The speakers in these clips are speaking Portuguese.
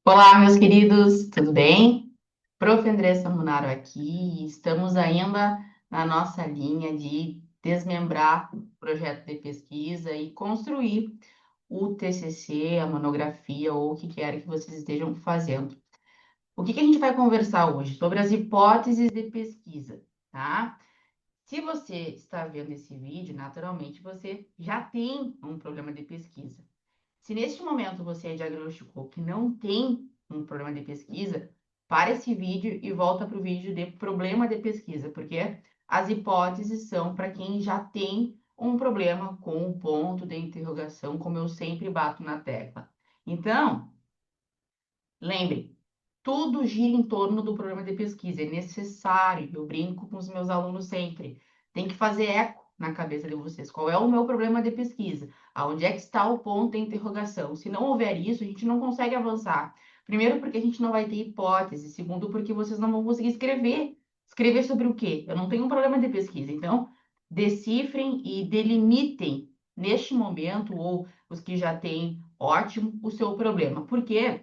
Olá, meus queridos, tudo bem? Prof. Andressa Munaro aqui e estamos ainda na nossa linha de desmembrar o projeto de pesquisa e construir o TCC, a monografia ou o que quer que vocês estejam fazendo. O que a gente vai conversar hoje? Sobre as hipóteses de pesquisa, tá? Se você está vendo esse vídeo, naturalmente você já tem um problema de pesquisa. Se neste momento você diagnosticou que não tem um problema de pesquisa, para esse vídeo e volta para o vídeo de problema de pesquisa, porque as hipóteses são para quem já tem um problema com o ponto de interrogação, como eu sempre bato na tecla. Então, lembre, tudo gira em torno do problema de pesquisa. É necessário, eu brinco com os meus alunos sempre. Tem que fazer eco na cabeça de vocês. Qual é o meu problema de pesquisa? Aonde é que está o ponto de interrogação? Se não houver isso, a gente não consegue avançar. Primeiro, porque a gente não vai ter hipótese. Segundo, porque vocês não vão conseguir escrever. Escrever sobre o quê? Eu não tenho um problema de pesquisa. Então, decifrem e delimitem neste momento, ou os que já têm, ótimo, o seu problema. Por quê?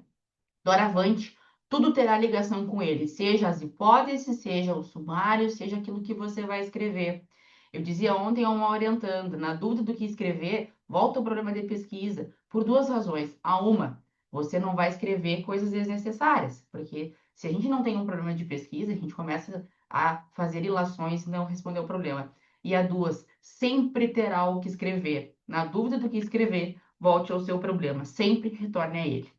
Doravante, tudo terá ligação com ele, seja as hipóteses, seja o sumário, seja aquilo que você vai escrever. Eu dizia ontem a uma orientanda, na dúvida do que escrever, volta ao programa de pesquisa, por duas razões. A uma, você não vai escrever coisas desnecessárias, porque se a gente não tem um problema de pesquisa, a gente começa a fazer ilações e não responder o problema. E a duas, sempre terá o que escrever. Na dúvida do que escrever, volte ao seu problema, sempre retorne a ele.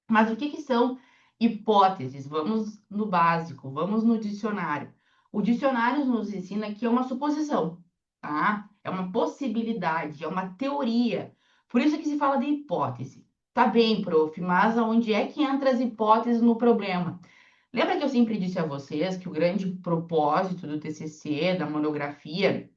Mas o que que são hipóteses? Vamos no básico, vamos no dicionário. O dicionário nos ensina que é uma suposição, tá? É uma possibilidade, é uma teoria. Por isso que se fala de hipótese. Tá bem, prof, mas onde é que entra as hipóteses no problema? Lembra que eu sempre disse a vocês que o grande propósito do TCC, da monografia,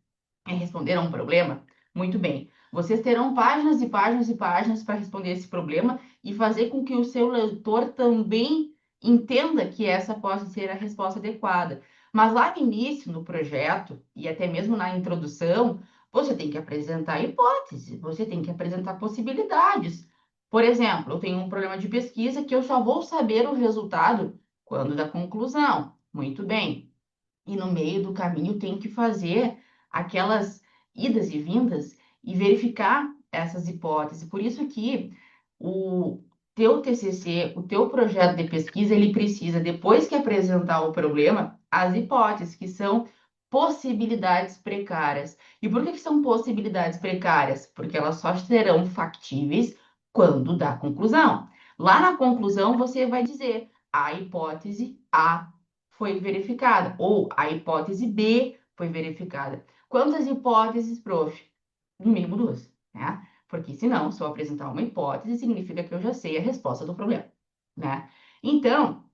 é responder a um problema? Muito bem. Vocês terão páginas e páginas e páginas para responder esse problema e fazer com que o seu leitor também entenda que essa possa ser a resposta adequada. Mas lá no início, no projeto, e até mesmo na introdução, você tem que apresentar hipóteses, você tem que apresentar possibilidades. Por exemplo, eu tenho um problema de pesquisa que eu só vou saber o resultado quando da conclusão. Muito bem. E no meio do caminho tem que fazer aquelas idas e vindas e verificar essas hipóteses. Por isso que o teu TCC, o teu projeto de pesquisa, ele precisa, depois que apresentar o problema, as hipóteses, que são possibilidades precárias. E por que que são possibilidades precárias? Porque elas só serão factíveis quando dá conclusão. Lá na conclusão, você vai dizer a hipótese A foi verificada, ou a hipótese B foi verificada. Quantas hipóteses, prof? No mínimo duas, né? Porque senão, se eu apresentar uma hipótese, significa que eu já sei a resposta do problema, né? Então,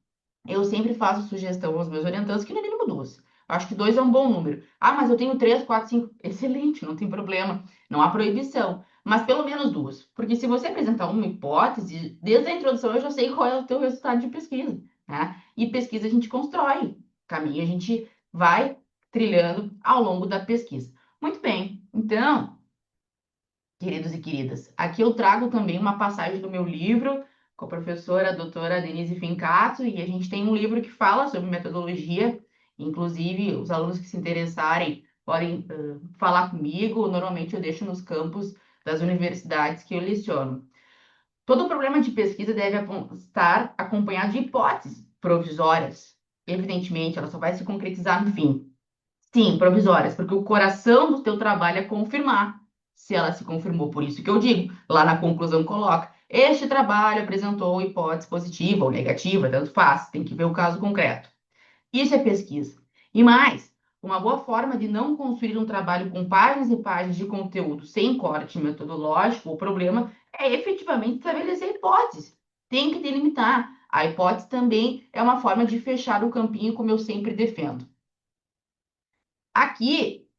eu sempre faço sugestão aos meus orientandos que no mínimo duas. Acho que dois é um bom número. Ah, mas eu tenho três, quatro, cinco. Excelente, não tem problema. Não há proibição. Mas pelo menos duas. Porque se você apresentar uma hipótese, desde a introdução eu já sei qual é o teu resultado de pesquisa, né? E pesquisa a gente constrói. Caminho a gente vai trilhando ao longo da pesquisa. Muito bem. Então, queridos e queridas, aqui eu trago também uma passagem do meu livro com a professora doutora Denise Fincato, e a gente tem um livro que fala sobre metodologia, inclusive os alunos que se interessarem podem falar comigo, normalmente eu deixo nos campos das universidades que eu leciono. Todo problema de pesquisa deve estar acompanhado de hipóteses provisórias. Evidentemente, ela só vai se concretizar no fim. Sim, provisórias, porque o coração do teu trabalho é confirmar se ela se confirmou. Por isso que eu digo, lá na conclusão coloca, este trabalho apresentou hipótese positiva ou negativa, tanto faz, tem que ver o caso concreto. Isso é pesquisa. E mais, uma boa forma de não construir um trabalho com páginas e páginas de conteúdo sem corte metodológico ou problema é efetivamente estabelecer hipóteses. Tem que delimitar. A hipótese também é uma forma de fechar o campinho, como eu sempre defendo. Aqui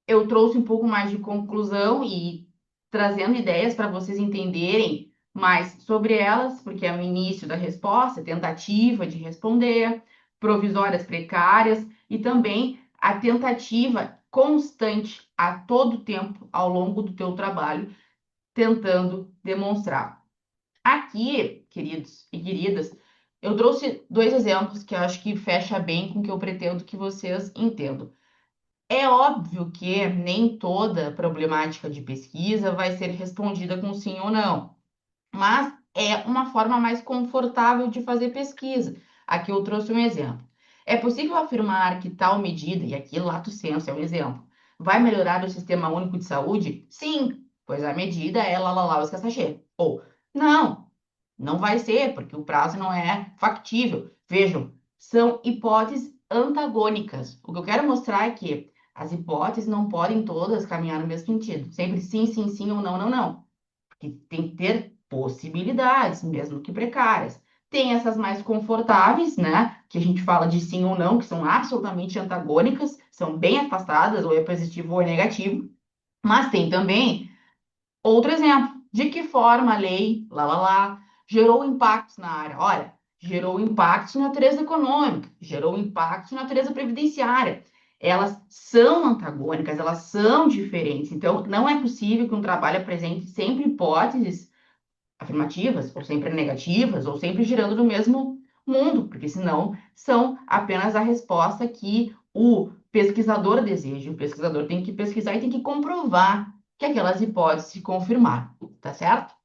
eu trouxe um pouco mais de conclusão e trazendo ideias para vocês entenderem mais sobre elas, porque é o início da resposta, tentativa de responder, provisórias precárias e também a tentativa constante a todo tempo ao longo do teu trabalho, tentando demonstrar. Aqui, queridos e queridas, eu trouxe dois exemplos que eu acho que fecha bem com o que eu pretendo que vocês entendam. É óbvio que nem toda problemática de pesquisa vai ser respondida com sim ou não, mas é uma forma mais confortável de fazer pesquisa. Aqui eu trouxe um exemplo. É possível afirmar que tal medida, e aqui lato sensu é um exemplo, vai melhorar o Sistema Único de Saúde? Sim, pois a medida é lá, lá, lá, os sachê. Ou, não, não vai ser, porque o prazo não é factível. Vejam, são hipóteses antagônicas. O que eu quero mostrar é que as hipóteses não podem todas caminhar no mesmo sentido. Sempre sim, sim, sim ou não, não, não. Porque tem que ter possibilidades, mesmo que precárias. Tem essas mais confortáveis, né? Que a gente fala de sim ou não, que são absolutamente antagônicas, são bem afastadas, ou é positivo ou é negativo. Mas tem também outro exemplo, de que forma a lei, lá, lá, lá, gerou impactos na área? Olha, gerou impactos na natureza econômica, gerou impactos na natureza previdenciária. Elas são antagônicas, elas são diferentes. Então, não é possível que um trabalho apresente sempre hipóteses afirmativas, ou sempre negativas, ou sempre girando no mesmo mundo, porque senão são apenas a resposta que o pesquisador deseja. O pesquisador tem que pesquisar e tem que comprovar que aquelas hipóteses se confirmaram, tá certo?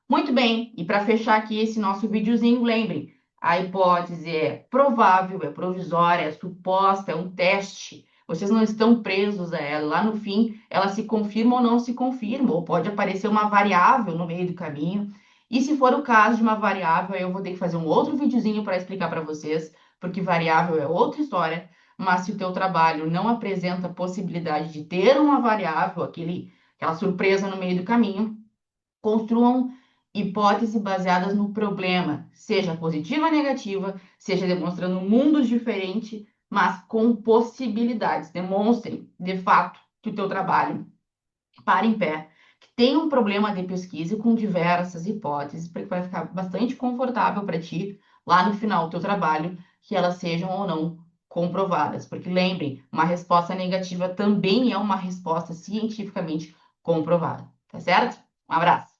Muito bem, e para fechar aqui esse nosso videozinho, lembrem, a hipótese é provável, é provisória, é suposta, é um teste. Vocês não estão presos a ela. Lá no fim, ela se confirma ou não se confirma, ou pode aparecer uma variável no meio do caminho. E se for o caso de uma variável, aí eu vou ter que fazer um outro videozinho para explicar para vocês, porque variável é outra história. Mas se o teu trabalho não apresenta possibilidade de ter uma variável, aquela surpresa no meio do caminho, construam hipóteses baseadas no problema, seja positiva ou negativa, seja demonstrando mundos diferentes, mas com possibilidades. Demonstrem, de fato, que o teu trabalho para em pé, que tem um problema de pesquisa com diversas hipóteses, para que vai ficar bastante confortável para ti lá no final do teu trabalho, que elas sejam ou não comprovadas. Porque lembrem, uma resposta negativa também é uma resposta cientificamente comprovada, tá certo? Um abraço.